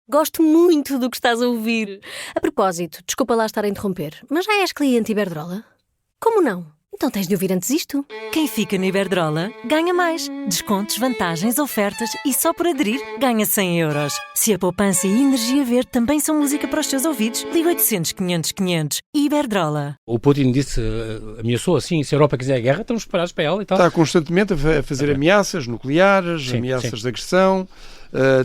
Gosto muito do que estás a ouvir. A propósito, desculpa lá estar a interromper, mas já és cliente Iberdrola? Como não? Então tens de ouvir antes isto. Quem fica na Iberdrola ganha mais. Descontos, vantagens, ofertas e só por aderir ganha 100 euros. Se a poupança e a energia verde também são música para os teus ouvidos, liga 800 500 500. Iberdrola. O Putin disse, ameaçou assim, se a Europa quiser a guerra, estamos preparados para ela e tal. Está constantemente a fazer ameaças nucleares, Sim, ameaças sim. de agressão.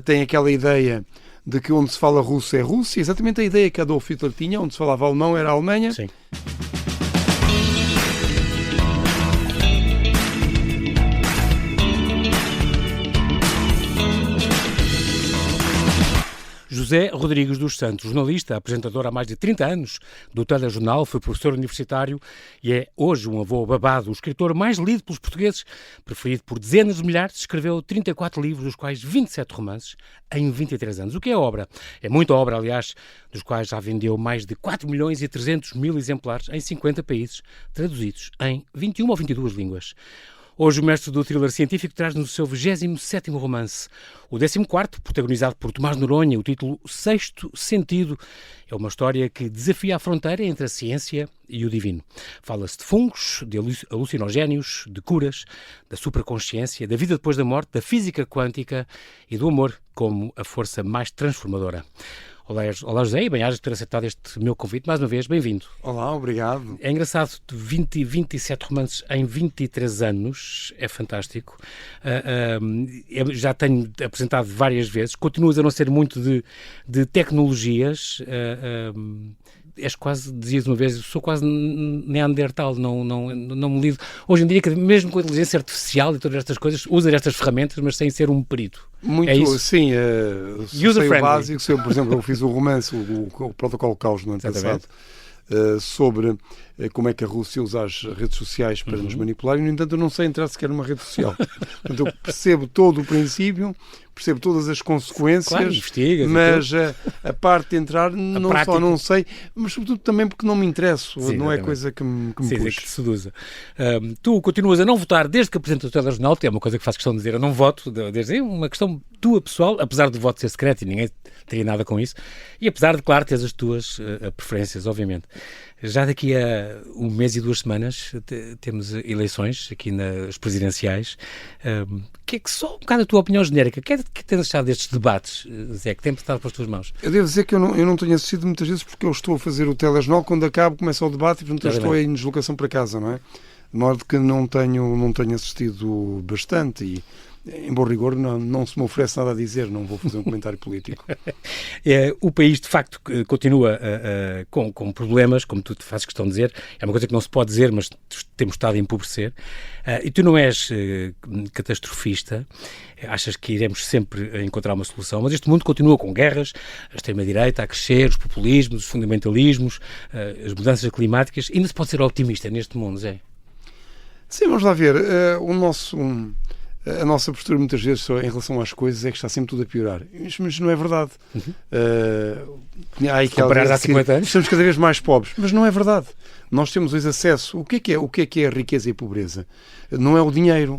Tem aquela ideia de que onde se fala russo é Rússia, exatamente a ideia que Adolf Hitler tinha, onde se falava alemão era a Alemanha. Sim. José Rodrigues dos Santos, jornalista, apresentador há mais de 30 anos do telejornal, foi professor universitário e é hoje um avô babado, o escritor mais lido pelos portugueses, preferido por dezenas de milhares, escreveu 34 livros, dos quais 27 romances, em 23 anos. O que é obra? É muita obra, aliás, dos quais já vendeu mais de 4 milhões e 300 mil exemplares em 50 países, traduzidos em 21 ou 22 línguas. Hoje o mestre do thriller científico traz-nos o seu 27º romance. O 14º, protagonizado por Tomás Noronha, o título Sexto Sentido. É uma história que desafia a fronteira entre a ciência e o divino. Fala-se de fungos, de alucinogénios, de curas, da supraconsciência, da vida depois da morte, da física quântica e do amor como a força mais transformadora. Olá José, e bem-ajas por ter aceitado este meu convite. Mais uma vez, bem-vindo. Olá, obrigado. É engraçado, 27 romances em 23 anos, é fantástico. Já tenho apresentado várias vezes, continuas a não ser muito de tecnologias. És quase, dizias uma vez, sou quase neandertal, não me lido. Hoje em dia, mesmo com a inteligência artificial e todas estas coisas, usas estas ferramentas, mas sem ser um perito. Muito, é isso? Sim, sei o básico. Por exemplo, eu fiz um romance, o Protocolo Caos, no ano passado, sobre como é que a Rússia usa as redes sociais para nos manipular, e, no entanto, eu não sei entrar sequer numa rede social. Portanto, eu percebo todo o princípio, percebo todas as consequências, claro, investigas, mas a parte de entrar não prática. só não sei, mas sobretudo também porque não me interesso, Sim, não é exatamente. coisa que me Sim, puxe. que te seduza. Tu continuas a não votar desde que apresentas o telejornal, que é uma coisa que faz questão de dizer, eu não voto, desde uma questão tua pessoal, apesar do voto ser secreto e ninguém teria nada com isso, e apesar de, claro, teres as tuas preferências, obviamente. Já daqui a um mês e 2 semanas temos eleições aqui nas presidenciais. Que é que só um bocado a tua opinião genérica, que tens achado destes debates, Zé, que tempo está pelas tuas mãos? Eu devo dizer que eu não tenho assistido muitas vezes porque eu estou a fazer o telejornal, quando acabo começa o debate e portanto eu estou em deslocação para casa, não é? De modo que não tenho assistido bastante e, em bom rigor, não se me oferece nada a dizer, não vou fazer um comentário político. O país, de facto, continua com problemas, como tu fazes questão de dizer. É uma coisa que não se pode dizer, mas temos estado a empobrecer. E tu não és catastrofista, achas que iremos sempre encontrar uma solução, mas este mundo continua com guerras, a extrema-direita a crescer, os populismos, os fundamentalismos, as mudanças climáticas. Ainda se pode ser otimista neste mundo, Zé? Sim, vamos lá ver. A nossa postura muitas vezes em relação às coisas é que está sempre tudo a piorar. Mas não é verdade. Comparar há 50 anos. Estamos cada vez mais pobres. Mas não é verdade. Nós temos hoje acesso. O que é a riqueza e a pobreza? Não é o dinheiro.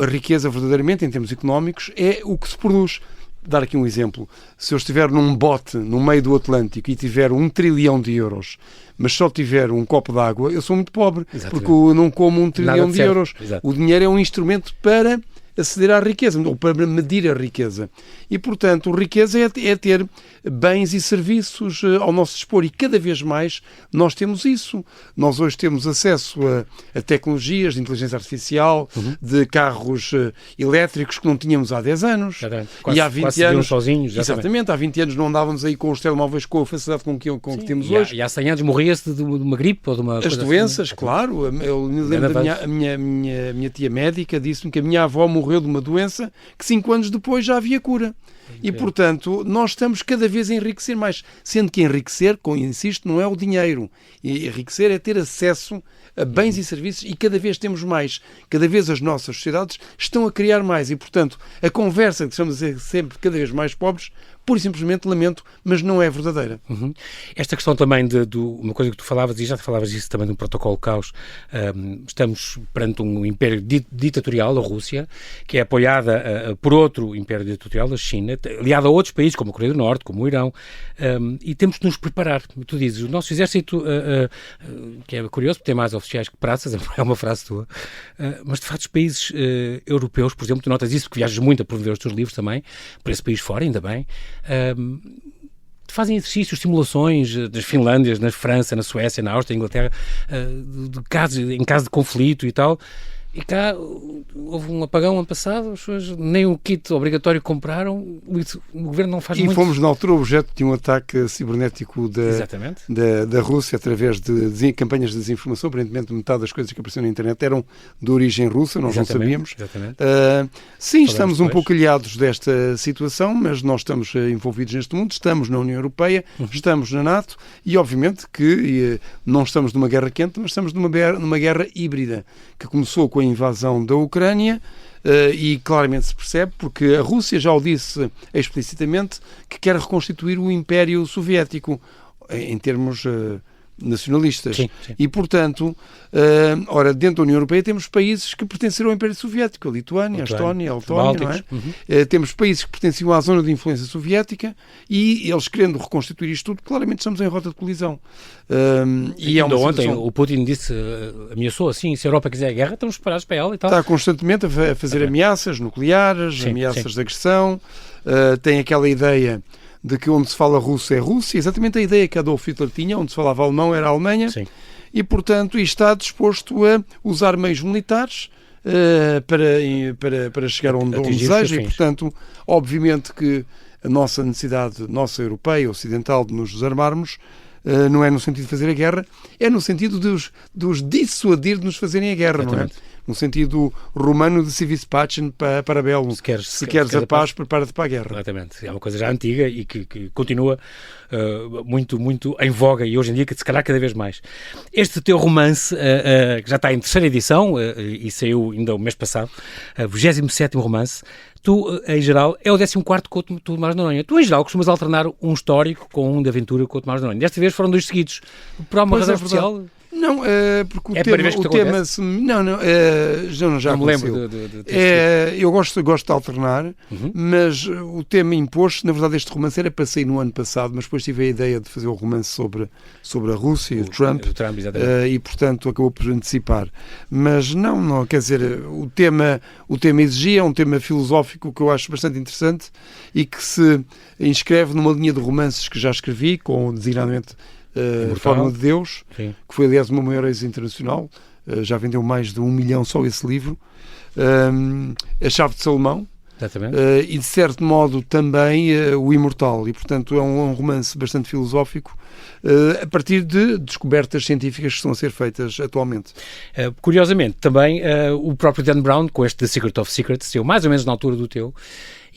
A riqueza, verdadeiramente, em termos económicos, é o que se produz. Dar aqui um exemplo. Se eu estiver num bote no meio do Atlântico e tiver 1 trilhão de euros, mas só tiver um copo de água, eu sou muito pobre. Exatamente. Porque eu não como 1 trilhão de euros. Exato. O dinheiro é um instrumento para aceder à riqueza, ou para medir a riqueza. E, portanto, a riqueza é ter bens e serviços ao nosso dispor. E cada vez mais nós temos isso. Nós hoje temos acesso a tecnologias de inteligência artificial, de carros elétricos que não tínhamos há 10 anos. E há 20 anos sozinhos. Exatamente, há 20 anos não andávamos aí com os telemóveis com a facilidade com que temos hoje. E há 100 anos morria-se de uma gripe ou de uma coisa. As doenças, assim, claro. Eu me lembro da minha tia médica disse-me que a minha avó morreu de uma doença que 5 anos depois já havia cura. E, portanto, nós estamos cada vez a enriquecer mais. Sendo que enriquecer, insisto, não é o dinheiro. E enriquecer é ter acesso a bens e serviços e cada vez temos mais. Cada vez as nossas sociedades estão a criar mais. E, portanto, a conversa de que estamos a ser sempre cada vez mais pobres, pura e simplesmente lamento, mas não é verdadeira. Esta questão também de uma coisa que tu falavas, e já te falavas disso também do Protocolo Caos, estamos perante um império ditatorial, a Rússia, que é apoiada por outro império ditatorial, a China. aliado a outros países, como a Coreia do Norte, como o Irão, e temos de nos preparar. Tu dizes, o nosso exército, que é curioso, porque tem mais oficiais que praças, é uma frase tua, mas de facto os países europeus, por exemplo, tu notas isso, porque viajas muito a promover os teus livros também, para esse país fora, ainda bem, fazem exercícios, simulações das Finlândias, na França, na Suécia, na Áustria, na Inglaterra, em caso de conflito e tal. E cá houve um apagão ano passado, as pessoas nem o kit obrigatório compraram, o governo não faz muito. E fomos na altura objeto de um ataque cibernético da Rússia através de campanhas de desinformação. Aparentemente metade das coisas que apareceram na internet eram de origem russa, nós não sabíamos. Sim, estamos um pouco aliados desta situação, mas nós estamos envolvidos neste mundo, estamos na União Europeia, estamos na NATO e obviamente que não estamos numa guerra quente, mas estamos numa guerra híbrida, que começou com a invasão da Ucrânia e claramente se percebe, porque a Rússia já o disse explicitamente, que quer reconstituir o Império Soviético em termos nacionalistas. Sim. E, portanto, dentro da União Europeia temos países que pertenceram ao Império Soviético, a Lituânia, a Estónia, a Letónia, não é? Temos países que pertenciam à zona de influência soviética e eles querendo reconstituir isto tudo, claramente estamos em rota de colisão. E ontem o Putin disse, ameaçou assim, se a Europa quiser a guerra, estamos preparados para ela e tal. Está constantemente a fazer ameaças nucleares, ameaças de agressão, tem aquela ideia de que onde se fala russo é Rússia, exatamente a ideia que Adolf Hitler tinha, onde se falava alemão era a Alemanha, e portanto está disposto a usar meios militares para chegar onde deseja, e portanto, obviamente que a nossa necessidade, nossa europeia, ocidental, de nos desarmarmos, não é no sentido de fazer a guerra, é no sentido de os dissuadir de nos fazerem a guerra, exatamente. Não é? No sentido romano de civis pacem para bellum. Se queres a paz, prepara-te para a guerra. Exatamente. É uma coisa já antiga e que continua muito, muito em voga e hoje em dia, que se calhar cada vez mais. Este teu romance, que já está em terceira edição e saiu ainda o mês passado, 27º romance, tu, em geral, é o 14º com o Tomás de Noronha. Tu, em geral, costumas alternar um histórico com um de aventura com o Tomás de Noronha. Desta vez foram 2 seguidos. Por uma razão especial? Não, porque o tema já não me lembro eu gosto de alternar, mas o tema imposto, na verdade este romance era para sair no ano passado, mas depois tive a ideia de fazer o romance sobre a Rússia e o Trump e portanto acabou por antecipar. Mas não, quer dizer, o tema exigia, um tema filosófico que eu acho bastante interessante e que se inscreve numa linha de romances que já escrevi, com designadamente Forma de Deus, que foi aliás o meu maior êxito internacional, já vendeu mais de 1 milhão só esse livro, A Chave de Salomão, e de certo modo também O Imortal, e portanto é um romance bastante filosófico a partir de descobertas científicas que estão a ser feitas atualmente. Curiosamente, também o próprio Dan Brown, com este The Secret of Secrets, saiu mais ou menos na altura do teu,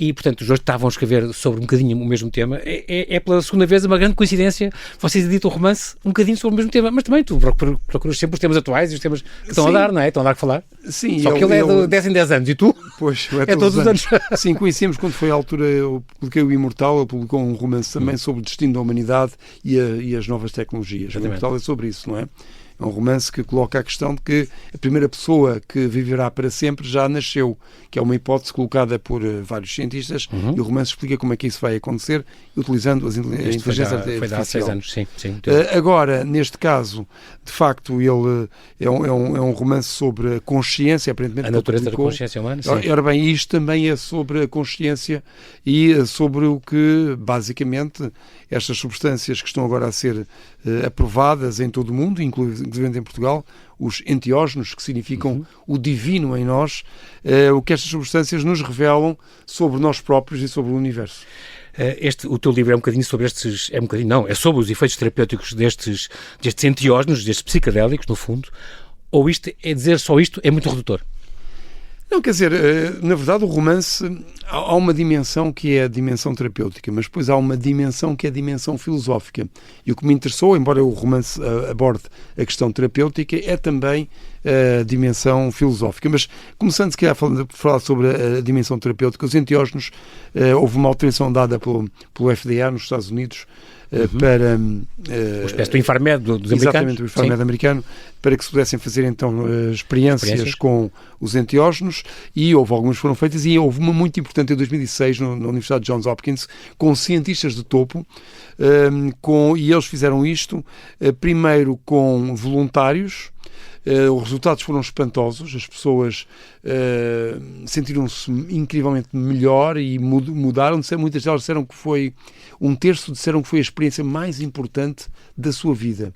e, portanto, os dois estavam a escrever sobre um bocadinho o mesmo tema. É pela segunda vez uma grande coincidência vocês editam o romance um bocadinho sobre o mesmo tema, mas também tu procuras sempre os temas atuais e os temas que estão a dar, não é? Estão a dar que falar. Sim. Só que ele é de 10 em 10 anos e tu? Pois, é todos os anos. Sim, conhecemos quando foi a altura, eu publiquei O Imortal, ele publicou um romance também sobre o destino da humanidade e as novas tecnologias. O Imortal é sobre isso, não é? É um romance que coloca a questão de que a primeira pessoa que viverá para sempre já nasceu, que é uma hipótese colocada por vários cientistas, e o romance explica como é que isso vai acontecer, utilizando a inteligência artificial. Foi há 6 anos, sim. Agora, neste caso, de facto, ele é um romance sobre a consciência, aparentemente. A natureza da consciência humana, sim. Ora bem, isto também é sobre a consciência e sobre o que, basicamente, estas substâncias que estão agora a ser aprovadas em todo o mundo, inclusive em Portugal, os enteógenos, que significam o divino em nós, o que estas substâncias nos revelam sobre nós próprios e sobre o universo. O teu livro é um bocadinho sobre estes... É sobre os efeitos terapêuticos destes enteógenos, destes psicadélicos, no fundo. Ou isto é dizer só isto é muito redutor? Não, quer dizer, na verdade o romance, há uma dimensão que é a dimensão terapêutica, mas depois há uma dimensão que é a dimensão filosófica. E o que me interessou, embora o romance aborde a questão terapêutica, é também a dimensão filosófica. Mas, começando, se calhar, a falar sobre a dimensão terapêutica, os enteógenos, houve uma autorização dada pelo FDA nos Estados Unidos para... uma espécie do Infarmed dos americanos. Exatamente, o Infarmed americano, para que se pudessem fazer, então, experiências com os enteógenos, e houve algumas que foram feitas, e houve uma muito importante em 2006, na Universidade de Johns Hopkins, com cientistas de topo, e eles fizeram isto, primeiro com voluntários. Os resultados foram espantosos, as pessoas sentiram-se incrivelmente melhor e mudaram. Muitas delas disseram que foi, 1/3 disseram que foi a experiência mais importante da sua vida.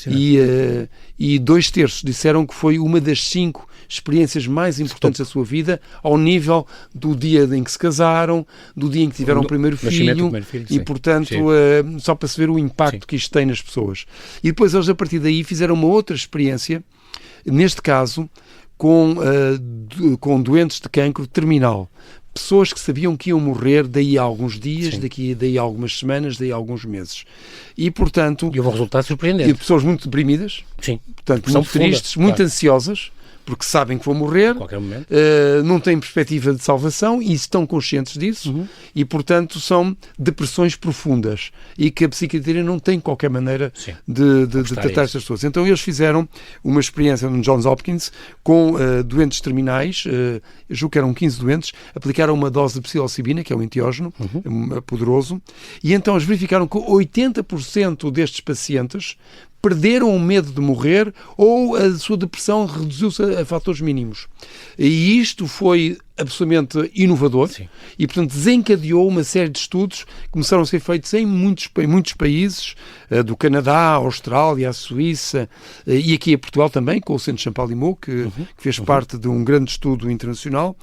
E 2/3 disseram que foi uma das 5 experiências mais importantes da sua vida, ao nível do dia em que se casaram, do dia em que tiveram o primeiro filho, e portanto, só para se ver o impacto que isto tem nas pessoas. E depois eles, a partir daí, fizeram uma outra experiência, neste caso, com doentes de cancro terminal. Pessoas que sabiam que iam morrer daí a alguns dias, daí a algumas semanas, daí a alguns meses. E, portanto... E houve um resultado surpreendente. E pessoas muito deprimidas, portanto, muito tristes, muito ansiosas, porque sabem que vão morrer, a qualquer momento. Não têm perspectiva de salvação e estão conscientes disso, e, portanto, são depressões profundas e que a psiquiatria não tem qualquer maneira de tratar estas pessoas. Então, eles fizeram uma experiência no Johns Hopkins com doentes terminais, julgo que eram 15 doentes, aplicaram uma dose de psilocibina, que é um enteógeno poderoso, e então eles verificaram que 80% destes pacientes perderam o medo de morrer ou a sua depressão reduziu-se a fatores mínimos. E isto foi absolutamente inovador e, portanto, desencadeou uma série de estudos que começaram a ser feitos em muitos países, do Canadá, à Austrália, à Suíça e aqui a Portugal também, com o Centro Champalimau, que fez parte de um grande estudo internacional,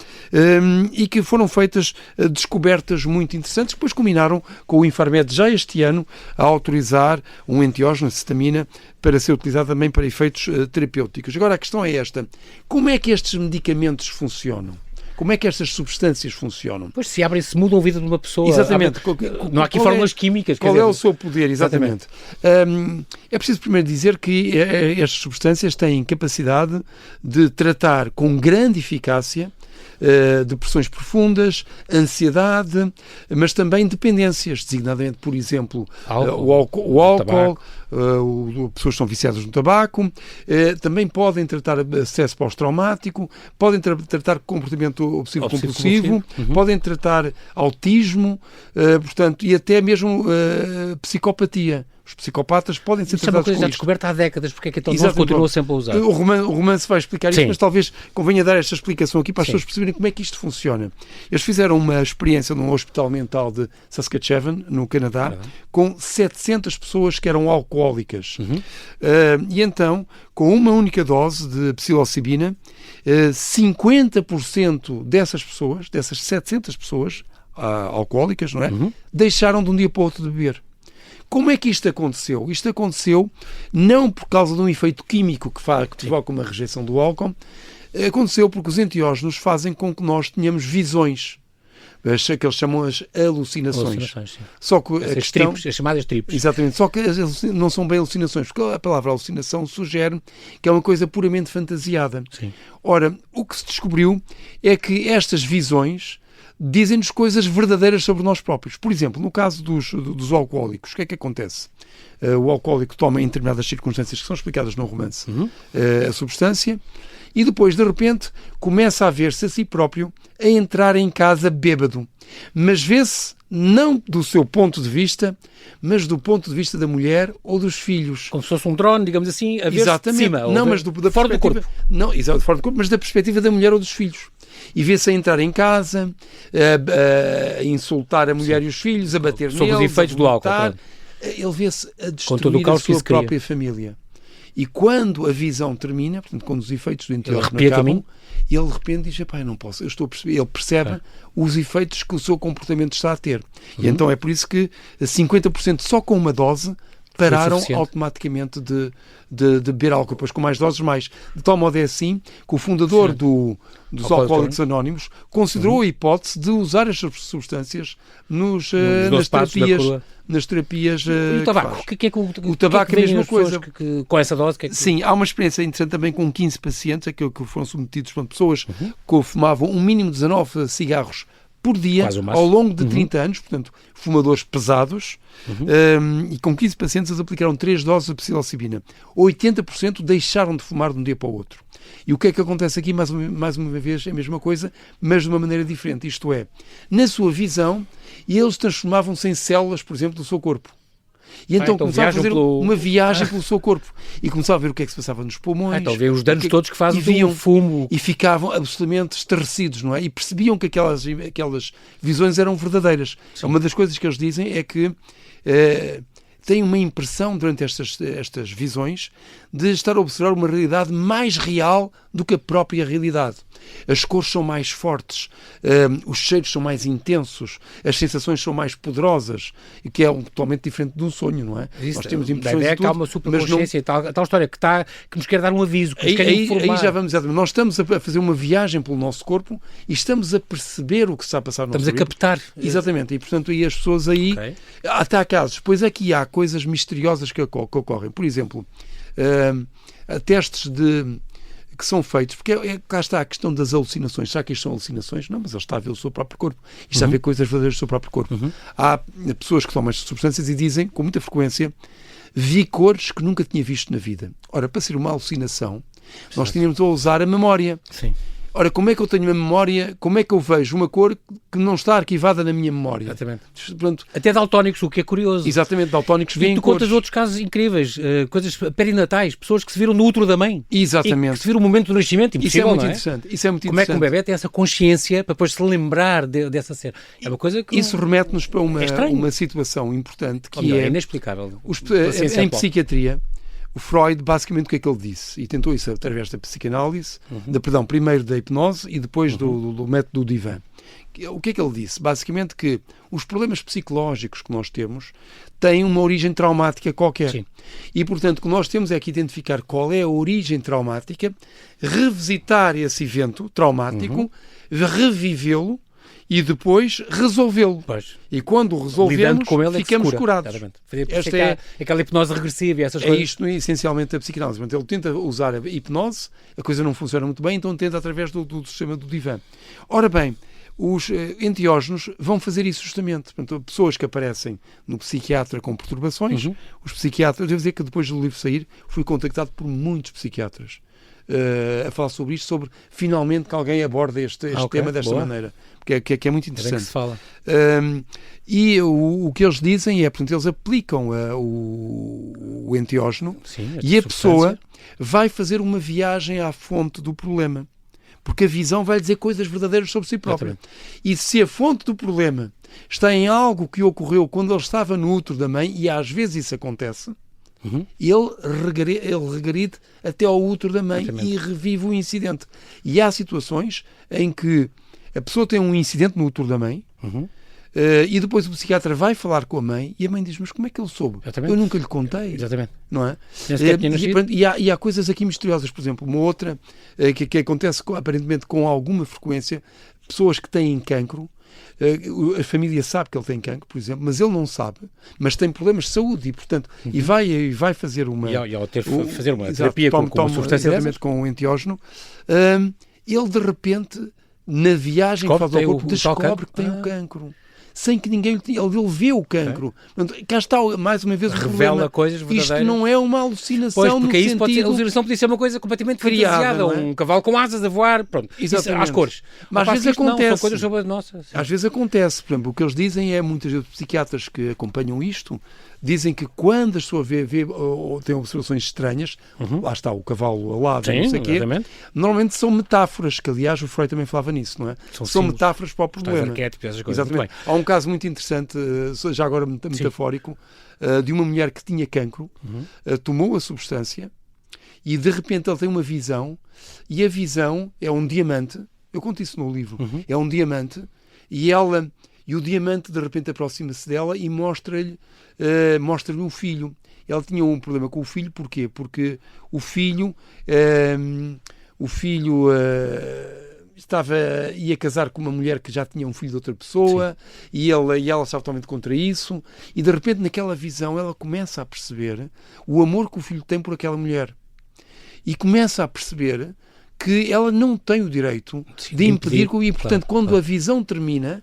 e que foram feitas descobertas muito interessantes, que depois culminaram com o Infarmed já este ano a autorizar um enteógeno, a cetamina, para ser utilizado também para efeitos terapêuticos. Agora, a questão é esta: como é que estes medicamentos funcionam? Como é que estas substâncias funcionam? Pois, se abrem, se mudam a vida de uma pessoa. Exatamente. Não há aqui fórmulas químicas. Qual é o seu poder? Exatamente. É preciso primeiro dizer que estas substâncias têm capacidade de tratar com grande eficácia depressões profundas, ansiedade, mas também dependências, designadamente, por exemplo, o álcool, pessoas que estão viciadas no tabaco, também podem tratar stress pós-traumático, podem tratar comportamento obsessivo-compulsivo, podem tratar autismo, portanto, e até mesmo psicopatia. Os psicopatas podem ser tratados com isto. Isso é uma coisa já descoberta há décadas, porque é que então não continua sempre a usar? O romance vai explicar isto, mas talvez convenha dar esta explicação aqui para as pessoas perceberem como é que isto funciona. Eles fizeram uma experiência num hospital mental de Saskatchewan, no Canadá, com 700 pessoas que eram alcoólicas. E então, com uma única dose de psilocibina, 50% dessas pessoas, dessas 700 pessoas alcoólicas, não é? Deixaram de um dia para o outro de beber. Como é que isto aconteceu? Isto aconteceu não por causa de um efeito químico que provoca uma rejeição do álcool, aconteceu porque os enteógenos fazem com que nós tenhamos visões, que eles chamam as alucinações. Só que as chamadas tripes. Exatamente, só que não são bem alucinações, porque a palavra alucinação sugere que é uma coisa puramente fantasiada. Ora, o que se descobriu é que estas visões dizem-nos coisas verdadeiras sobre nós próprios. Por exemplo, no caso dos alcoólicos, o que é que acontece? O alcoólico toma em determinadas circunstâncias que são explicadas no romance a substância e depois, de repente, começa a ver-se a si próprio a entrar em casa bêbado. Mas vê-se não do seu ponto de vista, mas do ponto de vista da mulher ou dos filhos. Como se fosse um drone, digamos assim, a ver-se de cima. Não, mas fora do corpo. Não, exato, fora do corpo, mas da perspectiva da mulher ou dos filhos. E vê-se a entrar em casa, a insultar a mulher e os filhos, a bater neles, sobre os efeitos do álcool. Ele vê-se a destruir a sua própria família. E quando a visão termina, portanto, quando os efeitos do enteógeno acabam, ele de repente diz, eu não posso, eu estou a perceber. Ele percebe os efeitos que o seu comportamento está a ter. E então é por isso que 50% só com uma dose pararam automaticamente de beber álcool, depois com mais doses mais. De tal modo é assim que o fundador dos Alcoólicos Anónimos considerou a hipótese de usar estas substâncias nas terapias nas terapias. E o tabaco? O tabaco é a mesma coisa. Com essa dose? Sim, há uma experiência interessante também com 15 pacientes, que foram submetidos por pessoas que fumavam um mínimo de 19 cigarros por dia, ao longo de 30 anos, portanto, fumadores pesados, e com 15 pacientes eles aplicaram 3 doses de psilocibina. 80% deixaram de fumar de um dia para o outro. E o que é que acontece aqui, mais uma vez, é a mesma coisa, mas de uma maneira diferente. Isto é, na sua visão, eles transformavam-se em células, por exemplo, do seu corpo. E então começava a fazer uma viagem pelo seu corpo. E começava a ver o que é que se passava nos pulmões. Então ver os danos todos que faz o fumo. E ficavam absolutamente estarrecidos, não é? E percebiam que aquelas visões eram verdadeiras. Sim. Uma das coisas que eles dizem é que têm uma impressão durante estas visões de estar a observar uma realidade mais real do que a própria realidade. As cores são mais fortes, os cheiros são mais intensos, as sensações são mais poderosas, e que é totalmente diferente de um sonho, não é? Nós temos impressões de tudo, há uma superconsciência, a tal história que nos quer dar um aviso, que nos quer informar. Aí já vamos exatamente. Nós estamos a fazer uma viagem pelo nosso corpo e estamos a perceber o que está a passar no nosso corpo. Estamos a captar. Exatamente. E, portanto, aí as pessoas aí... Okay. Até há casos. Pois aqui há coisas misteriosas que ocorrem. Por exemplo, testes que são feitos, porque cá está a questão das alucinações. Será que isto são alucinações? Não, mas ele está a ver o seu próprio corpo. E está a ver coisas verdadeiras do seu próprio corpo. Há pessoas que tomam estas substâncias e dizem, com muita frequência, vi cores que nunca tinha visto na vida. Ora, para ser uma alucinação, nós tínhamos a usar a memória. Sim. Ora, como é que eu tenho uma memória, como é que eu vejo uma cor que não está arquivada na minha memória? Exatamente. Pronto. Até daltónicos, o que é curioso. Exatamente, daltónicos veem cores. E tu contas outros casos incríveis, coisas perinatais, pessoas que se viram no útero da mãe. Exatamente. E que se viram o momento do nascimento, impossível, isso é muito não é? Interessante. Isso é muito como interessante. É que um bebê tem essa consciência para depois se lembrar dessa cena? É uma coisa que... Isso remete-nos para uma situação importante que é inexplicável. Em psiquiatria, o Freud, basicamente, o que é que ele disse? E tentou isso através da psicanálise, primeiro da hipnose e depois do método do divã. O que é que ele disse? Basicamente que os problemas psicológicos que nós temos têm uma origem traumática qualquer. Sim. E, portanto, o que nós temos é que identificar qual é a origem traumática, revisitar esse evento traumático, revivê-lo, e depois resolvê-lo. Pois. E quando o resolvemos, ficamos curados. Esta é aquela hipnose regressiva e essas coisas. É isto, essencialmente, a psicanálise. Portanto, ele tenta usar a hipnose, a coisa não funciona muito bem, então tenta através do sistema do divã. Ora bem, os enteógenos vão fazer isso justamente. Portanto, pessoas que aparecem no psiquiatra com perturbações, os psiquiatras, devo dizer que depois do livro sair, fui contactado por muitos psiquiatras a falar sobre isto, sobre finalmente que alguém aborda este tema desta maneira. Que é muito interessante. Que se fala. E o que eles dizem é, portanto, eles aplicam o enteógeno. Sim, e a pessoa vai fazer uma viagem à fonte do problema. Porque a visão vai dizer coisas verdadeiras sobre si própria. Exatamente. E se a fonte do problema está em algo que ocorreu quando ele estava no útero da mãe, e às vezes isso acontece, ele regride até ao útero da mãe. Exatamente. E revive o incidente. E há situações em que a pessoa tem um incidente no útero da mãe, e depois o psiquiatra vai falar com a mãe e a mãe diz, mas como é que ele soube? Exatamente. Eu nunca lhe contei. Exatamente. Não é? E há coisas aqui misteriosas. Por exemplo, uma outra que acontece aparentemente com alguma frequência, pessoas que têm cancro, a família sabe que ele tem cancro, por exemplo, mas ele não sabe, mas tem problemas de saúde e, portanto, e vai fazer uma... E ao ter fazer uma terapia com uma substância exatamente, com um enteógeno, ele de repente, na viagem que faz ao corpo, descobre que tem o cancro. Sem que ninguém... Ele vê o cancro. Portanto, cá está, mais uma vez, o revela problema. Coisas verdadeiras. Isto não é uma alucinação. Pois, porque isso a alucinação podia ser uma coisa completamente fantasiada. Um cavalo com asas a voar, pronto. Exatamente. Às cores. Mas às vezes acontece. Não, são coisas sobre a nossa. Às vezes acontece. Por exemplo, o que eles dizem é, muitas vezes, psiquiatras que acompanham isto, dizem que quando a pessoa tem observações estranhas, lá está o cavalo alado, não sei o quê, normalmente são metáforas, que aliás o Freud também falava nisso, não é? São metáforas para o problema. Exatamente. Há um caso muito interessante, já agora metafórico, de uma mulher que tinha cancro, tomou a substância e de repente ele tem uma visão, e a visão é um diamante, eu conto isso no livro, é um diamante, e o diamante de repente aproxima-se dela e mostra-lhe um filho. Ela tinha um problema com o filho, porquê? Porque o filho ia casar com uma mulher que já tinha um filho de outra pessoa e ela estava totalmente contra isso, e de repente naquela visão ela começa a perceber o amor que o filho tem por aquela mulher e começa a perceber que ela não tem o direito de impedir, e portanto quando a visão termina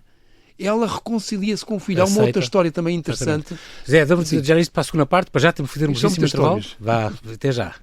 ela reconcilia-se com o filho. Há uma outra história também interessante. Zé, vamos já isto para a segunda parte, para já temos que fazer um belíssimo intervalo. Vá, até já.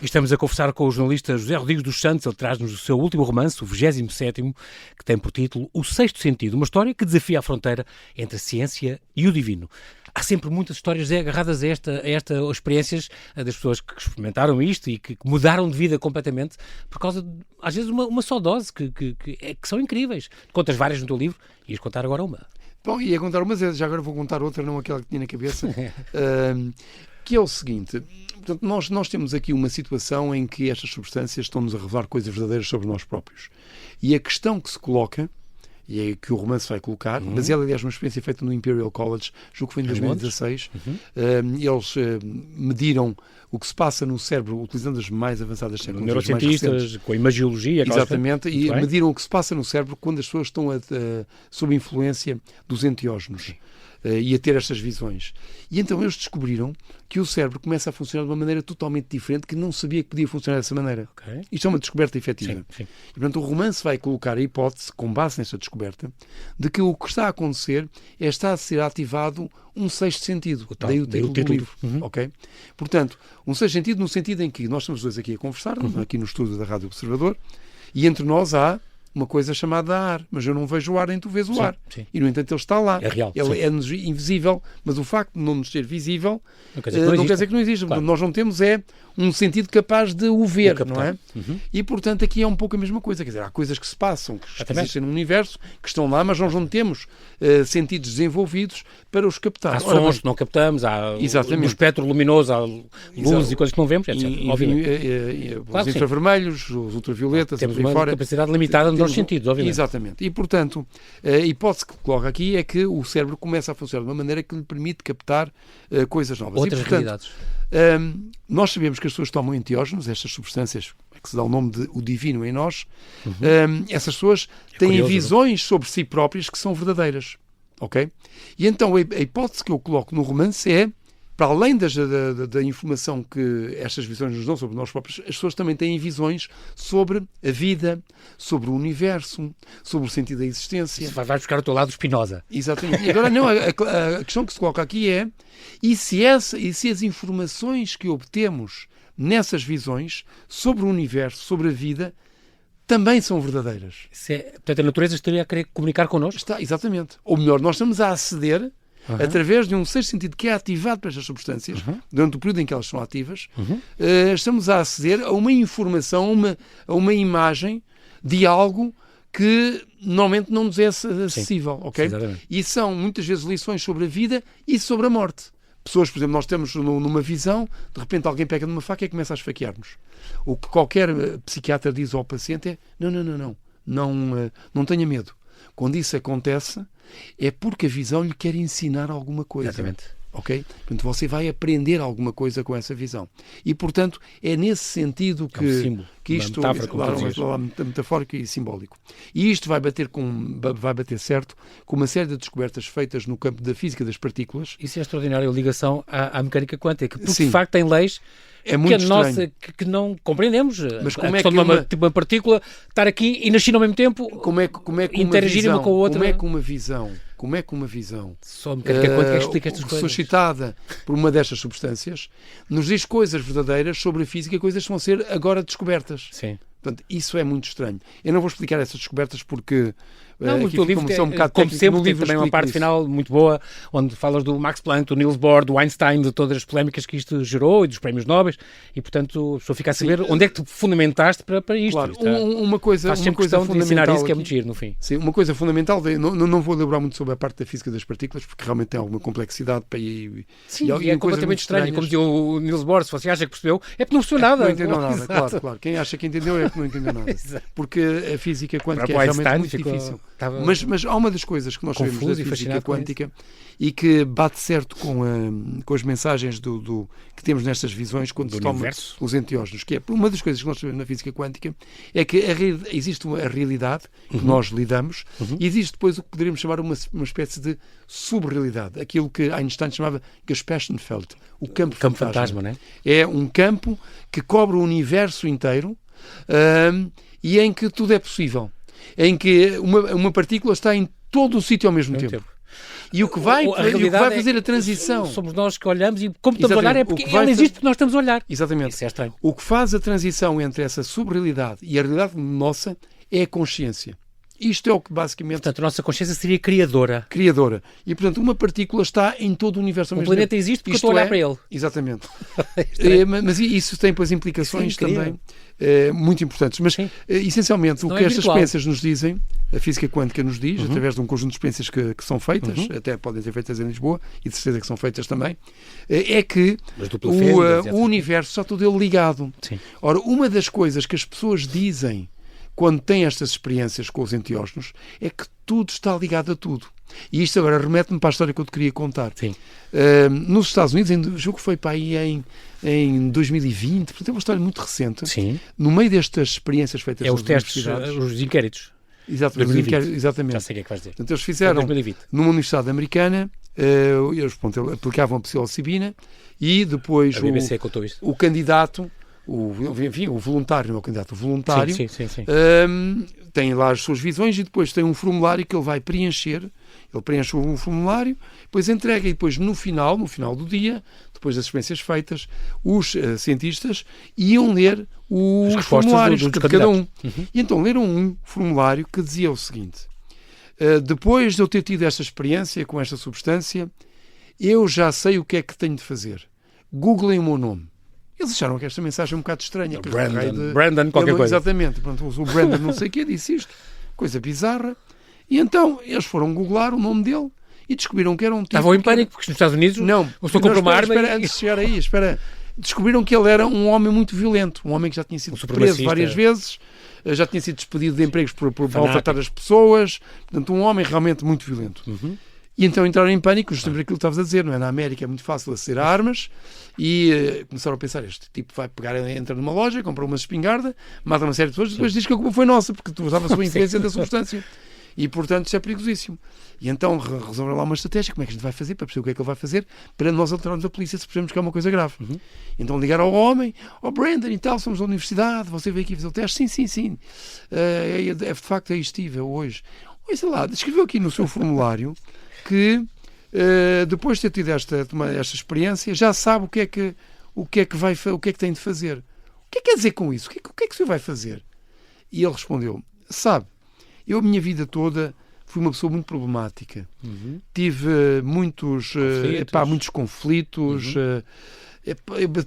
Estamos a conversar com o jornalista José Rodrigues dos Santos. Ele traz-nos o seu último romance, o 27º, que tem por título O Sexto Sentido, uma história que desafia a fronteira entre a ciência e o divino. Há sempre muitas histórias agarradas a estas experiências das pessoas que experimentaram isto e que mudaram de vida completamente por causa de, às vezes, uma só dose, que são incríveis. Contas várias no teu livro, ias contar agora uma. Bom, ia contar uma, já agora vou contar outra, não aquela que tinha na cabeça, que é o seguinte. Portanto, nós temos aqui uma situação em que estas substâncias estão-nos a revelar coisas verdadeiras sobre nós próprios. E a questão que se coloca, e é que o romance vai colocar, mas ela, aliás, uma experiência feita no Imperial College, julgo que foi em 2016, eles mediram o que se passa no cérebro utilizando as mais avançadas tecnologias. Neurocientistas, com a imagiologia. Exatamente, e mediram o que se passa no cérebro quando as pessoas estão sob influência dos enteógenos. E a ter estas visões. E então eles descobriram que o cérebro começa a funcionar de uma maneira totalmente diferente, que não sabia que podia funcionar dessa maneira. Isto é uma descoberta efetiva. Sim. E, portanto, o romance vai colocar a hipótese, com base nesta descoberta, de que o que está a acontecer está a ser ativado um sexto sentido. Daí o título do livro. Okay? Portanto, um sexto sentido no sentido em que nós estamos dois aqui a conversar, aqui no estúdio da Rádio Observador, e entre nós há uma coisa chamada ar, mas eu não vejo o ar nem tu vês o ar. Sim. E, no entanto, ele está lá. É real. Ele é-nos invisível, mas o facto de não nos ser visível não quer dizer que não existe. Claro. Nós não temos um sentido capaz de o ver, não é? E, portanto, aqui é um pouco a mesma coisa. Quer dizer, há coisas que se passam, que existem no universo, que estão lá, mas nós não temos sentidos desenvolvidos para os captar. Há sons que não captamos, há no espectro luminoso, há luzes e coisas que não vemos, etc. Os infravermelhos, os ultravioletas, temos uma capacidade limitada nos sentidos, obviamente. Exatamente. E, portanto, a hipótese que coloca aqui é que o cérebro começa a funcionar de uma maneira que lhe permite captar coisas novas. Outras realidades. Nós sabemos que as pessoas tomam enteógenos, estas substâncias que se dá o nome de o divino em nós. Essas pessoas têm visões sobre si próprias que são verdadeiras. Ok? E então a hipótese que eu coloco no romance é, para além da informação que estas visões nos dão sobre nós próprios, as pessoas também têm visões sobre a vida, sobre o universo, sobre o sentido da existência. Isso vai buscar o teu lado Spinoza. Exatamente. E agora, não, a questão que se coloca aqui é, e se as informações que obtemos nessas visões sobre o universo, sobre a vida, também são verdadeiras? Portanto, a natureza estaria a querer comunicar connosco? Está, exatamente. Ou melhor, nós estamos a aceder através de um sexto sentido que é ativado por estas substâncias, durante o período em que elas são ativas, estamos a aceder a uma informação, a uma imagem de algo que normalmente não nos é acessível. Ok? E são muitas vezes lições sobre a vida e sobre a morte. Pessoas, por exemplo, nós estamos numa visão, de repente alguém pega numa faca e começa a esfaquear-nos. O que qualquer psiquiatra diz ao paciente é: não tenha medo. Quando isso acontece, é porque a visão lhe quer ensinar alguma coisa. Exatamente. Ok? Portanto, você vai aprender alguma coisa com essa visão. E, portanto, é nesse sentido que isto é metafórico e simbólico. E isto vai bater certo com uma série de descobertas feitas no campo da física das partículas. Isso é extraordinário, a ligação à mecânica quântica, porque de facto tem leis que não compreendemos. Mas como é que uma partícula estar aqui e nascer ao mesmo tempo, como é que interagir uma com a outra? Como é que uma visão só a mecânica quântica explica estas coisas, suscitada por uma destas substâncias, nos diz coisas verdadeiras sobre a física, coisas que vão ser agora descobertas? Sim. Portanto, isso é muito estranho. Eu não vou explicar essas descobertas porque o teu livro, como sempre, tem também uma parte final muito boa, onde falas do Max Planck, do Niels Bohr, do Einstein, de todas as polémicas que isto gerou e dos prémios Nobel, e portanto a pessoa fica a saber onde é que tu fundamentaste para isto. Claro, uma coisa fundamental de ensinar isso, que é muito giro no fim. Sim, uma coisa fundamental, não vou elaborar muito sobre a parte da física das partículas, porque realmente tem alguma complexidade para ir. Sim, e é completamente estranho. Como dizia o Niels Bohr, se você acha que percebeu, é porque não percebeu nada. Não entendeu nada, claro. Quem acha que entendeu é porque não entendeu nada. Porque a física quântica é realmente muito difícil. Mas há uma das coisas que nós sabemos da física quântica e que bate certo com as mensagens que temos nestas visões quando se toma os enteógenos, que é uma das coisas que nós sabemos na física quântica é que existe a realidade que nós lidamos e existe depois o que poderíamos chamar uma espécie de subrealidade, aquilo que Einstein chamava Gespenstenfeld, o campo fantasma, não é? É um campo que cobre o universo inteiro e em que tudo é possível. Em que uma partícula está em todo o sítio ao mesmo tempo. E o que vai fazer a transição... Somos nós que olhamos e como estamos a olhar é porque ela existe porque nós estamos a olhar. Exatamente. Isso é estranho. O que faz a transição entre essa subrealidade e a realidade nossa é a consciência. Isto é o que basicamente... Portanto, a nossa consciência seria criadora. Criadora. E, portanto, uma partícula está em todo o universo ao mesmo tempo. O planeta existe porque eu estou a olhar para ele. Exatamente. Mas isso tem, pois, implicações também muito importantes. Mas, essencialmente, o que estas experiências nos dizem, a física quântica nos diz, através de um conjunto de experiências que são feitas, até podem ser feitas em Lisboa, e de certeza que são feitas também, é que o universo está todo ele ligado. Sim. Ora, uma das coisas que as pessoas dizem quando têm estas experiências com os enteógenos, é que tudo está ligado a tudo. E isto agora remete-me para a história que eu te queria contar. Sim. Nos Estados Unidos, julgo que foi para aí em 2020, portanto é uma história muito recente. Sim. No meio destas experiências feitas os testes, os inquéritos. Exatamente. Já sei o que é que vais dizer. Portanto, eles fizeram numa universidade americana, eles aplicavam a psilocibina e depois a BBC contou isto. O candidato... o voluntário, não é o candidato, o voluntário sim. Tem lá as suas visões e depois tem um formulário que ele vai preencher. Ele preenche o formulário, depois entrega e depois no final do dia, depois das experiências feitas, os cientistas iam ler os formulários de cada um. E então leram um formulário que dizia o seguinte: depois de eu ter tido esta experiência com esta substância, eu já sei o que é que tenho de fazer. Googlem o meu nome. Eles acharam que esta mensagem é um bocado estranha. Brandon qualquer coisa. Exatamente. Pronto, o Brandon não sei o que disse isto. Coisa bizarra. E então eles foram googlar o nome dele e descobriram que era um tipo... Estavam em pânico porque nos Estados Unidos o senhor comprou uma arma antes de chegar aí, descobriram que ele era um homem muito violento. Um homem que já tinha sido preso várias vezes, já tinha sido despedido de empregos por maltratar as pessoas. Portanto, um homem realmente muito violento. E então entraram em pânico, justamente aquilo que estavas a dizer, não é? Na América é muito fácil aceder a armas e começaram a pensar, este tipo vai pegar, entra numa loja, compra uma espingarda, mata uma série de pessoas e depois diz que a culpa foi nossa, porque tu usavas a sua influência da substância. E, portanto, isso é perigosíssimo. E então resolveram lá uma estratégia, como é que a gente vai fazer, para perceber o que é que ele vai fazer, para nós alterarmos a polícia se percebemos que é uma coisa grave. Então ligaram ao homem, Brandon e tal, somos da universidade, você veio aqui fazer o teste? Sim. De facto, aí estive, hoje. Sei lá, escreveu aqui no seu formulário que depois de ter tido esta experiência já sabe o que é que tem de fazer. O que é que quer dizer com isso? O que é que o senhor vai fazer? E ele respondeu, sabe, eu a minha vida toda fui uma pessoa muito problemática. Tive muitos conflitos.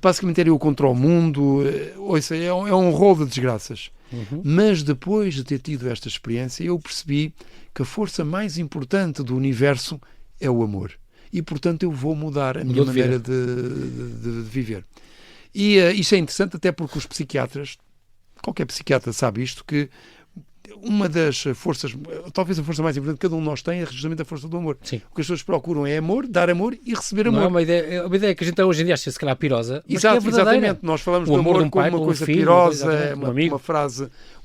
Basicamente era eu contra o mundo. Ouça, é um rolo de desgraças. Mas depois de ter tido esta experiência eu percebi que a força mais importante do universo é o amor. E, portanto, eu vou mudar a minha maneira de viver. E isto é interessante até porque os psiquiatras, qualquer psiquiatra sabe isto, que uma das forças, talvez a força mais importante que cada um de nós tem é justamente a força do amor. Sim. O que as pessoas procuram é amor, dar amor e receber amor. Não é uma ideia que a gente hoje em dia acha se calhar pirosa, mas exato, que é verdadeira. Exatamente. Nós falamos do amor como uma coisa pirosa,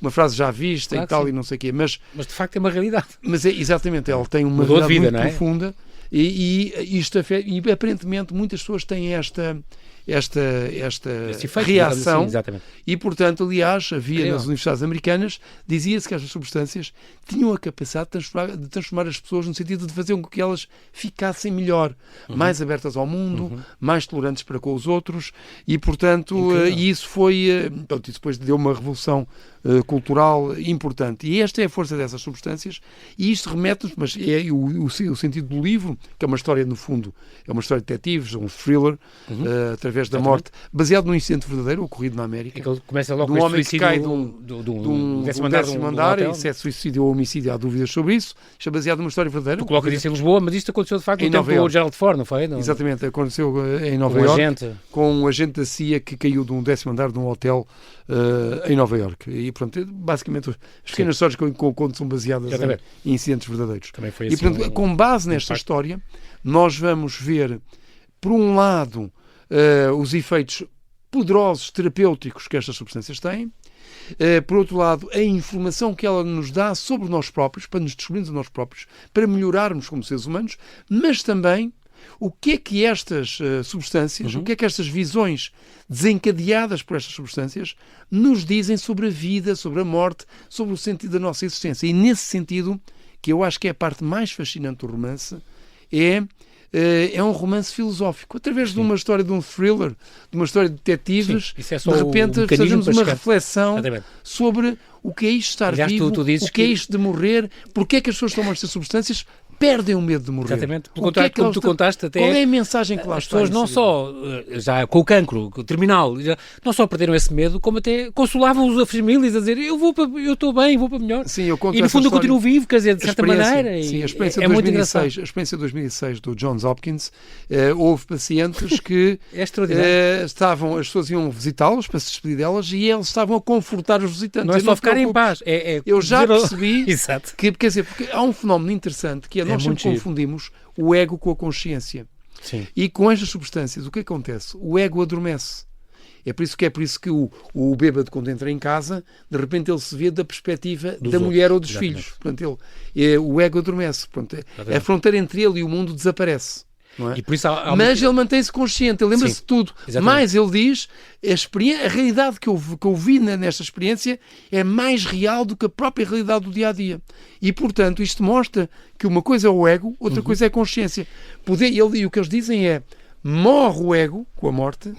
uma frase já vista e tal, e não sei o quê. Mas de facto é uma realidade. Mas exatamente, ela tem uma realidade muito profunda e aparentemente muitas pessoas têm esta reação assim, e, portanto, aliás, havia nas universidades americanas, dizia-se que estas substâncias tinham a capacidade de transformar as pessoas no sentido de fazer com que elas ficassem melhor, mais abertas ao mundo, mais tolerantes para com os outros e, portanto, e isso foi, isso depois deu uma revolução cultural importante. E esta é a força dessas substâncias e isto remete-nos, mas é o sentido do livro, que é uma história, no fundo, é uma história de detetives, um thriller, através através da morte, baseado num incidente verdadeiro ocorrido na América. Ele começa logo de um com homem que cai de um décimo andar, e se é suicídio ou homicídio, há dúvidas sobre isso. Isto é baseado numa história verdadeira. Tu colocas isso em Lisboa, mas isto aconteceu de facto no tempo do Gerald Ford, não foi? Não? Exatamente, aconteceu em Nova Iorque, com um agente da CIA que caiu de um 10º andar de um hotel em Nova Iorque. E pronto, basicamente as pequenas histórias que eu conto são baseadas em incidentes verdadeiros. Também foi assim, e portanto, com base nesta história, nós vamos ver, por um lado, os efeitos poderosos terapêuticos que estas substâncias têm, por outro lado, a informação que ela nos dá sobre nós próprios, para nos descobrirmos a nós próprios, para melhorarmos como seres humanos, mas também o que é que estas substâncias, o que é que estas visões desencadeadas por estas substâncias nos dizem sobre a vida, sobre a morte, sobre o sentido da nossa existência. E nesse sentido, que eu acho que é a parte mais fascinante do romance, é um romance filosófico. Através de uma história, de um thriller, de uma história de detetives, de repente fazemos uma reflexão sobre o que é isto estar vivo, o que é isto de morrer, porque é que as pessoas tomam estas substâncias, perdem o medo de morrer. Exatamente. Pelo contrário, como tu contaste, até qual é a mensagem que lá está? As pessoas não só, já com o cancro terminal, não só perderam esse medo, como até consolavam as famílias a dizer eu estou bem, vou para melhor. Sim, eu conto e no fundo eu continuo vivo, quer dizer, de certa maneira. Sim, a experiência de 2006, a experiência de 2006 do Johns Hopkins, houve pacientes que estavam, as pessoas iam visitá-los para se despedir delas e eles estavam a confortar os visitantes. Não é só ficar em paz. Eu já percebi que, quer dizer, porque há um fenómeno interessante que é nós sempre confundimos o ego com a consciência. Sim. E com estas substâncias, o que acontece? O ego adormece. É por isso que o bêbado, quando entra em casa, de repente ele se vê da perspectiva da mulher ou dos filhos. Portanto, o ego adormece. Portanto, a fronteira entre ele e o mundo desaparece. Não é? E por isso mas ele mantém-se consciente, ele lembra-se de tudo. Exatamente. Mas ele diz, a realidade que eu vi nesta experiência é mais real do que a própria realidade do dia-a-dia. E, portanto, isto mostra que uma coisa é o ego, outra coisa é a consciência. E o que eles dizem é, morre o ego com a morte,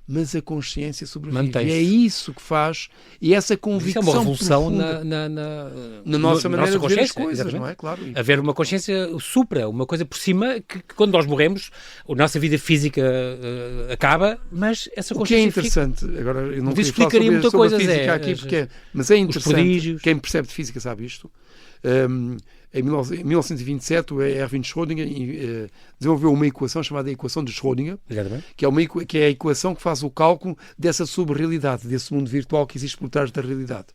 mas a consciência sobrevive. Mantém-se. E é isso que faz, e essa convicção isso é uma revolução na nossa maneira de ver as coisas, exatamente. Não é? Claro. Haver uma consciência supra, uma coisa por cima, que quando nós morremos, a nossa vida física acaba, mas essa consciência o que é interessante, agora eu não queria falar sobre a física aqui, mas é interessante, quem percebe de física sabe isto. Em 1927, o Erwin Schrödinger desenvolveu uma equação chamada equação de Schrödinger, que é a equação que faz o cálculo dessa subrealidade, desse mundo virtual que existe por trás da realidade.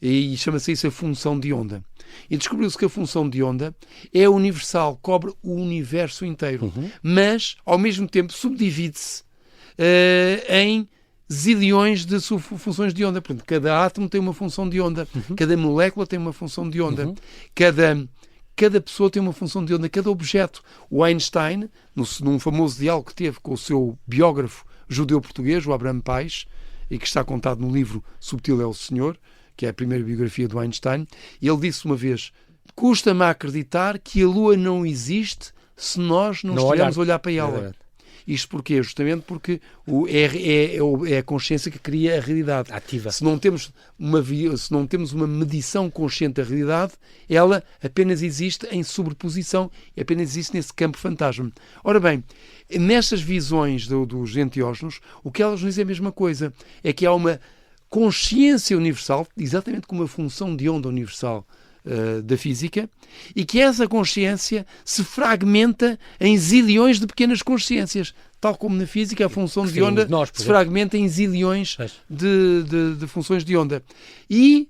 E chama-se isso a função de onda. E descobriu-se que a função de onda é universal, cobre o universo inteiro, mas, ao mesmo tempo, subdivide-se em zilhões de funções de onda. Portanto, cada átomo tem uma função de onda, cada molécula tem uma função de onda, cada pessoa tem uma função de onda, cada objeto. O Einstein, num famoso diálogo que teve com o seu biógrafo judeu-português, o Abraham Paes, e que está contado no livro Subtil é o Senhor, que é a primeira biografia do Einstein, ele disse uma vez, custa-me a acreditar que a Lua não existe se nós não estivermos a olhar para ela. Isto porquê? Justamente porque é a consciência que cria a realidade. Ativa. Se não temos uma medição consciente da realidade, ela apenas existe em sobreposição, apenas existe nesse campo fantasma. Ora bem, nestas visões dos enteógenos, o que elas nos dizem é a mesma coisa. É que há uma consciência universal, exatamente como a função de onda universal da física, e que essa consciência se fragmenta em zilhões de pequenas consciências, tal como na física a função de onda se fragmenta em zilhões de funções de onda. E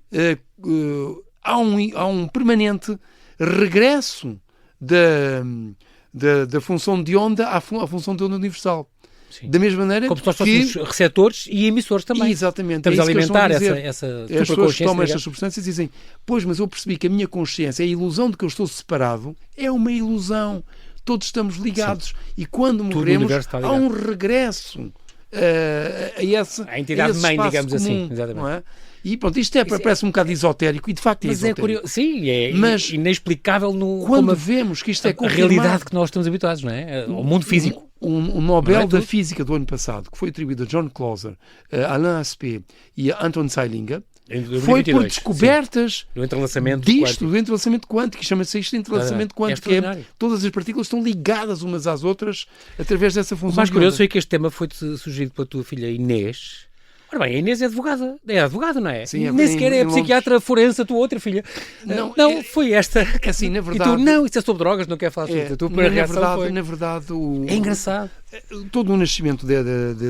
há um permanente regresso da função de onda à função de onda universal. Sim. Da mesma maneira como se nós fôssemos receptores e emissores também. Exatamente. Estamos a alimentar essa as pessoas que tomam estas substâncias dizem, pois, mas eu percebi que a minha consciência, a ilusão de que eu estou separado, é uma ilusão. Todos estamos ligados. Sim. E quando morremos, há um regresso a entidade-mãe, digamos comum, assim. Exatamente. Não é? E pronto, isto parece um bocado esotérico, e de facto é esotérico. É curioso, sim, mas inexplicável quando vemos que isto é a realidade que nós estamos habituados, não é? O mundo físico. O Nobel da Física do ano passado, que foi atribuído a John Clauser, a Alain Aspect e a Anton Zeilinger, foi por descobertas do entrelaçamento quântico, chama-se isto de entrelaçamento quântico, todas as partículas estão ligadas umas às outras através dessa função. O mais curioso foi que este tema foi sugerido pela tua filha Inês. Ora bem, a Inês é advogada, não é? Sim, nem sequer é psiquiatra forense a tua outra filha. Não, foi esta. Assim, na verdade... E tu, não, isso é sobre drogas, não quer falar sobre isso. Na verdade, é engraçado. Todo o nascimento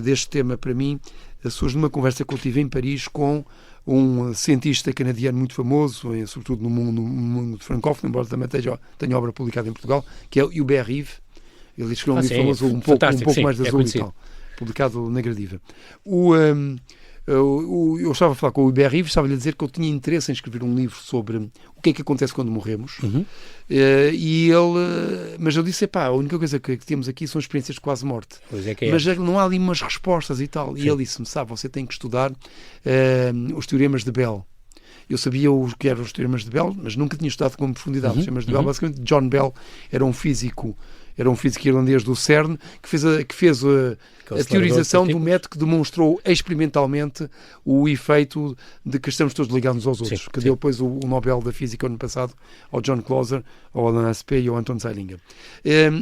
deste tema, para mim, surge numa conversa que eu tive em Paris com um cientista canadiano muito famoso, sobretudo no mundo francófono, embora também tenha obra publicada em Portugal, que é o Hubert Reeves. Ele escreveu um livro famoso um pouco mais de azul e tal, publicado na Gradiva. Eu estava a falar com o Hubert Reeves, estava-lhe a dizer que eu tinha interesse em escrever um livro sobre o que é que acontece quando morremos. Mas eu disse, a única coisa que temos aqui são experiências de quase morte. Mas não há ali umas respostas e tal. Sim. E ele disse-me, você tem que estudar os teoremas de Bell. Eu sabia o que eram os teoremas de Bell, mas nunca tinha estudado com profundidade. Os teoremas de Bell, basicamente, John Bell era um físico irlandês do CERN que fez a teorização do método que demonstrou experimentalmente o efeito de que estamos todos ligados aos outros, que deu depois o Nobel da Física ano passado ao John Clauser, ao Alan Aspect e ao Anton Zeilinger.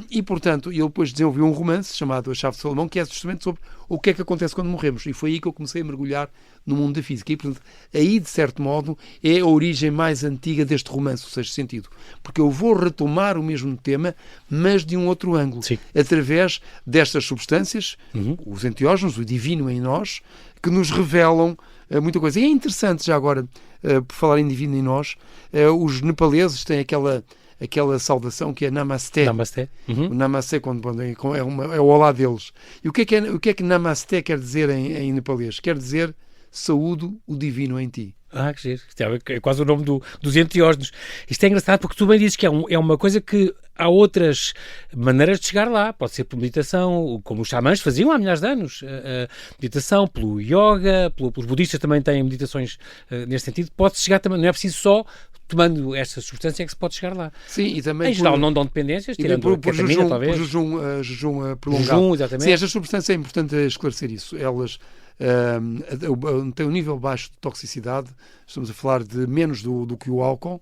E, portanto, ele depois desenvolveu um romance chamado A Chave de Salomão, que é justamente sobre o que é que acontece quando morremos. E foi aí que eu comecei a mergulhar no mundo da física. E, portanto, aí, de certo modo, é a origem mais antiga deste romance, o Sexto Sentido. Porque eu vou retomar o mesmo tema, mas de um outro ângulo. Sim. Através destas substâncias, os enteógenos, o divino em nós, que nos revelam muita coisa. E é interessante, já agora, por falar em divino em nós, os nepaleses têm aquela saudação que é Namasté. Namasté. O Namasté é o olá deles. E o que é que Namasté quer dizer em nepalês? Quer dizer saúdo o divino em ti. Que giro. É quase o nome dos enteógenos. Isto é engraçado porque tu bem dizes que é uma coisa que há outras maneiras de chegar lá. Pode ser por meditação, como os xamãs faziam há milhares de anos. Meditação, pelo yoga, pelos budistas também têm meditações neste sentido. Pode-se chegar também, não é preciso só tomando esta substância é que se pode chegar lá. Sim, e também... Em geral não dão dependência, tirando a ketamina, talvez. Por jejum prolongado. Jejum, exatamente. Sim, esta substância é importante esclarecer isso. Elas tem um nível baixo de toxicidade, estamos a falar de menos do que o álcool,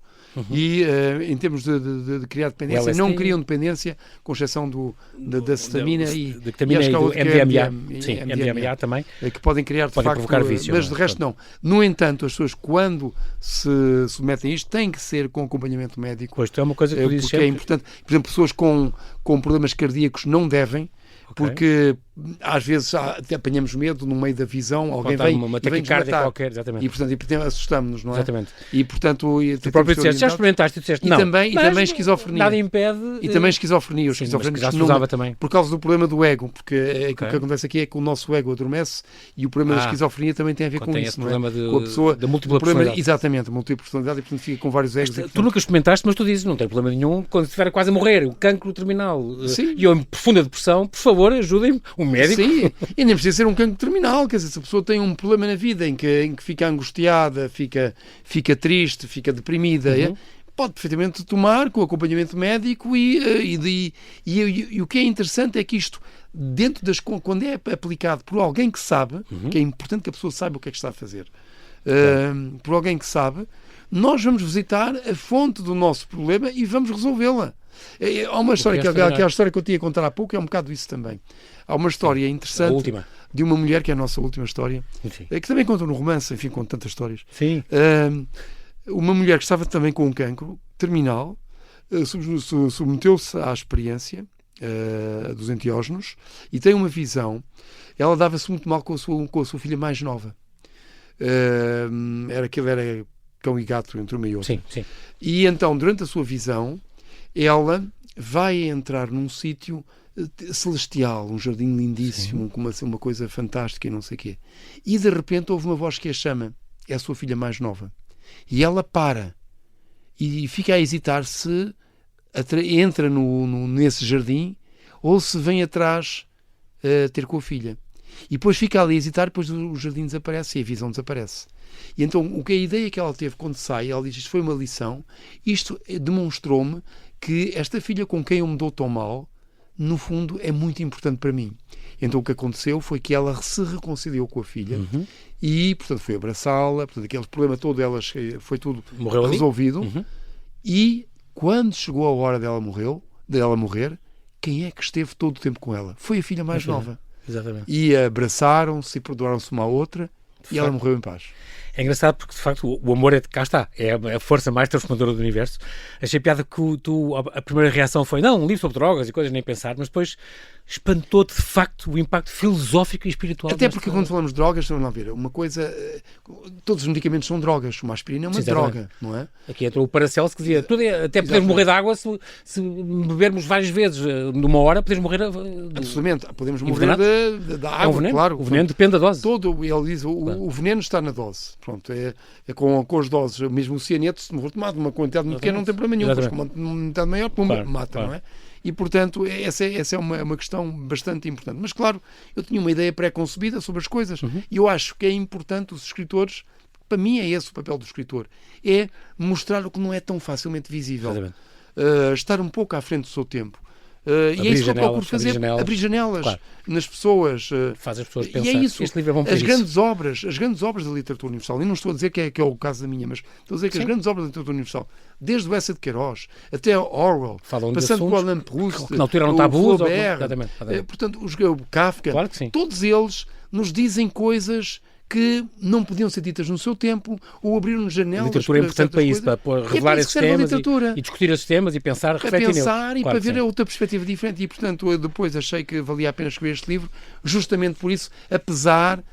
e em termos de criar dependência, não criam dependência, com exceção da cetamina e do MDMA. Sim, MDMA também. Que podem criar, de facto, provocar vício, mas de resto não. No entanto, as pessoas, quando se submetem a isto, têm que ser com acompanhamento médico. Pois, é uma coisa que tu dizes sempre. É importante. Por exemplo, pessoas com problemas cardíacos não devem, porque às vezes apanhamos medo no meio da visão, alguém vem uma taquicardia qualquer, exatamente. E portanto assustamos-nos, não é? Exatamente. E portanto tu próprio disseste, já experimentaste, disseste não. E também esquizofrenia. Nada impede. E também esquizofrenia. Os esquizofrénicos já se usava também. Por causa do problema do ego, porque o que acontece aqui é que o nosso ego adormece e o problema da esquizofrenia também tem a ver com isso, não é? Com a pessoa da múltipla personalidade. Exatamente, a múltipla personalidade, e portanto fica com vários egos. Tu nunca experimentaste, mas tu dizes, não tem problema nenhum, quando estiver quase a morrer, o cancro terminal e eu em profunda depressão, por favor, ajudem-me, um médico. Sim, e nem precisa ser um cancro terminal, quer dizer, se a pessoa tem um problema na vida em que fica angustiada, fica triste, fica deprimida, pode perfeitamente tomar com acompanhamento médico e o que é interessante é que isto, quando é aplicado por alguém que sabe, que é importante que a pessoa saiba o que é que está a fazer, por alguém que sabe, nós vamos visitar a fonte do nosso problema e vamos resolvê-la. Há uma história, que é a história que eu tinha a contar há pouco, é um bocado isso também. Há uma história interessante de uma mulher, que é a nossa última história, que também conta no romance, enfim, com tantas histórias. Sim. Uma mulher que estava também com um cancro terminal, submeteu-se à experiência dos enteógenos e tem uma visão. Ela dava-se muito mal com a sua filha mais nova. Era cão e gato entre uma e outra. Sim. E então, durante a sua visão, ela vai entrar num sítio celestial, um jardim lindíssimo, com uma coisa fantástica e não sei o quê. E de repente houve uma voz que a chama. É a sua filha mais nova. E ela para e fica a hesitar se entra nesse jardim ou se vem atrás ter com a filha. E depois fica ali a hesitar, depois o jardim desaparece e a visão desaparece. E então, a ideia que ela teve quando sai, ela diz, isto foi uma lição, isto demonstrou-me que esta filha com quem eu me dou tão mal no fundo, é muito importante para mim. Então o que aconteceu foi que ela se reconciliou com a filha e, portanto, foi abraçá-la, portanto, aquele problema todo delas foi tudo resolvido. E quando chegou a hora dela morrer, quem é que esteve todo o tempo com ela? Foi a filha mais nova. Exatamente. E abraçaram-se e perdoaram-se uma à outra e ela morreu em paz. É engraçado porque, de facto, o amor cá está, é a força mais transformadora do universo. Achei piada que a primeira reação foi, não, um livro sobre drogas e coisas, nem pensar, mas depois espantou-te, de facto, o impacto filosófico e espiritual. Até porque quando falamos de drogas, vamos lá ver, uma coisa, todos os medicamentos são drogas, uma aspirina é uma droga, não é? Aqui entrou o Paracelso que dizia, até poderes morrer de água se bebermos várias vezes numa hora, poderes morrer... Absolutamente, podemos morrer da água, é um veneno, claro. O veneno depende da dose. Ele diz, o veneno está na dose. Pronto, é com as doses, mesmo o cianeto, se for tomado uma quantidade muito pequena, não tem problema nenhum, mas com uma quantidade maior, mata, não é? E, portanto, essa é uma questão bastante importante. Mas, claro, eu tinha uma ideia pré-concebida sobre as coisas. E eu acho que é importante os escritores, para mim é esse o papel do escritor, é mostrar o que não é tão facilmente visível. Estar um pouco à frente do seu tempo. E é isso que eu procuro fazer, abrir janelas claro. Nas pessoas. Faz as pessoas pensar. E é isso. Este livro é bom para as grandes obras da literatura universal, e não estou a dizer que é o caso da minha, mas estou a dizer que as grandes obras da literatura universal, desde o Essa de Queiroz até Orwell, passando por Alain Proust, que na altura não está abuso, Flaubert, portanto, o Kafka, claro todos eles nos dizem coisas que não podiam ser ditas no seu tempo ou abriram-nos janelas. A literatura é importante para isso, para revelar esses temas e discutir esses temas e pensar, refletir neles. Para pensar e para ver outra perspectiva diferente. E, portanto, eu depois achei que valia a pena escrever este livro, justamente por isso, apesar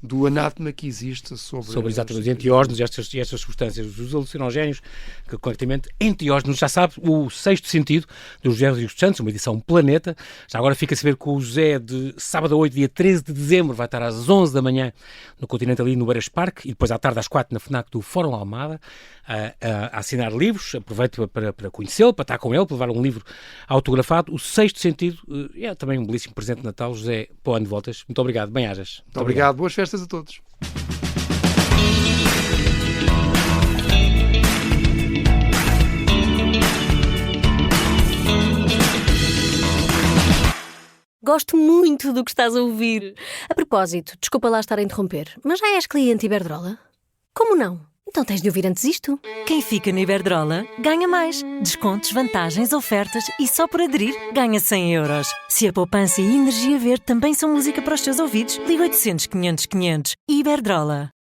do anátema que existe sobre exatamente os enteógenos e estas substâncias, os alucinogénios, que concretamente enteógenos, já sabe, o Sexto Sentido, do José Rodrigues dos Santos, uma edição Planeta. Já agora fica a saber que o José, de sábado a 8, dia 13 de dezembro, vai estar às 11 da manhã no Continente, ali no Beiras Parque, e depois à tarde às 4 na FNAC do Fórum Almada, a assinar livros. Aproveito para conhecê-lo, para estar com ele, para levar um livro autografado. O Sexto Sentido é também um belíssimo presente de Natal. José, para o ano de voltas. Muito obrigado. Bem-ajas. Muito obrigado. Boas festas a todos. Gosto muito do que estás a ouvir. A propósito, desculpa lá estar a interromper, mas já és cliente Iberdrola? Como não? Então tens de ouvir antes isto. Quem fica na Iberdrola ganha mais. Descontos, vantagens, ofertas e só por aderir ganha 100 euros. Se a poupança e a energia verde também são música para os teus ouvidos, liga 800 500 500. Iberdrola.